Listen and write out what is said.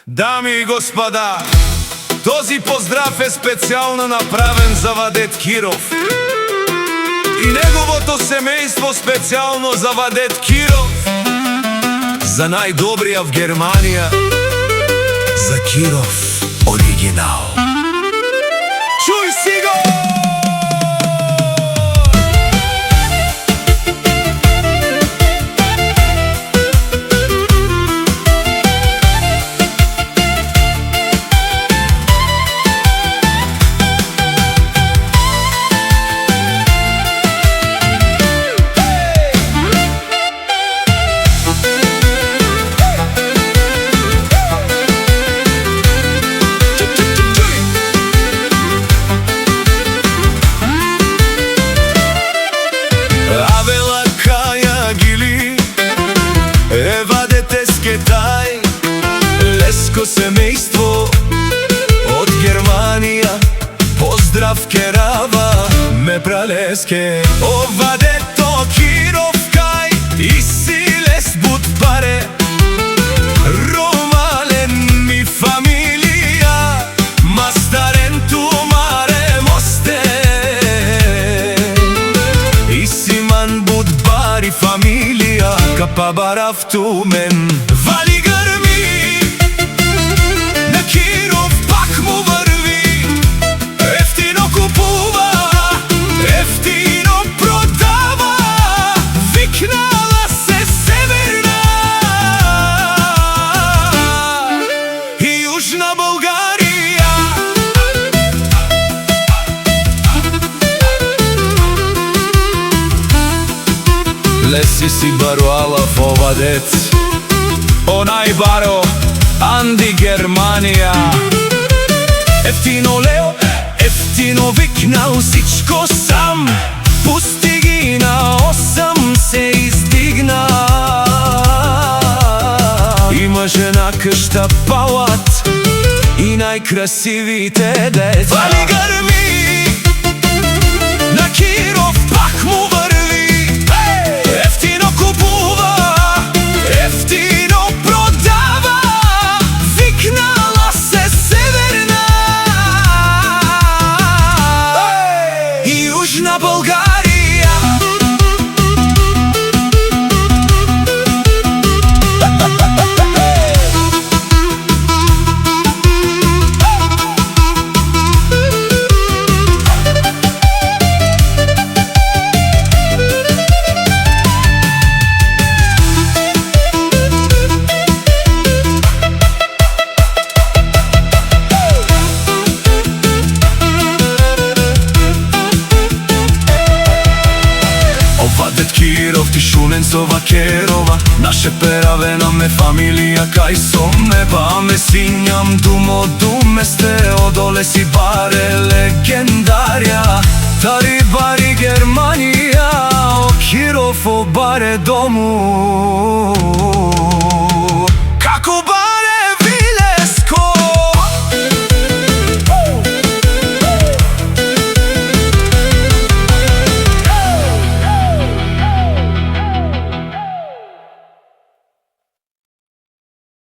Дами и господа, този поздрав е специално направен за Вадет Киров и неговото семейство, специално за Вадет Киров, за най-добрия в Германия, за Киров оригинал. Чуй си го! Леско семейство от Германия, поздрав керава ме пралеске. О, Вадето Киров кај и си лес буд паре, ромален ми фамилија, мастарен ту маре мосте, и си ман буд бари фамилија, капа барав ту мен. Вали гърми на Киров, пак му върви, ефтино купува, ефтино продава, викнала се Северна и Южна България. Леси си баруала во Вадет, онај баро Анди Германија. Ефтино лео, ефтино викнал всичко сам, пусти ги на 8 се издигна. Има жена къща палат и най-красивите деца. Вали гърми на Киров, пак му върви, ефтино купува, ефтино продава, викнала се Северна и Южна България. Вадет Киров, ти шунен со вакерова, наше перавена ме фамилија кај со неба. Ме синјам думо думесте, одоле си баре легендарија, тари бари Германија, о Киров о баре дому.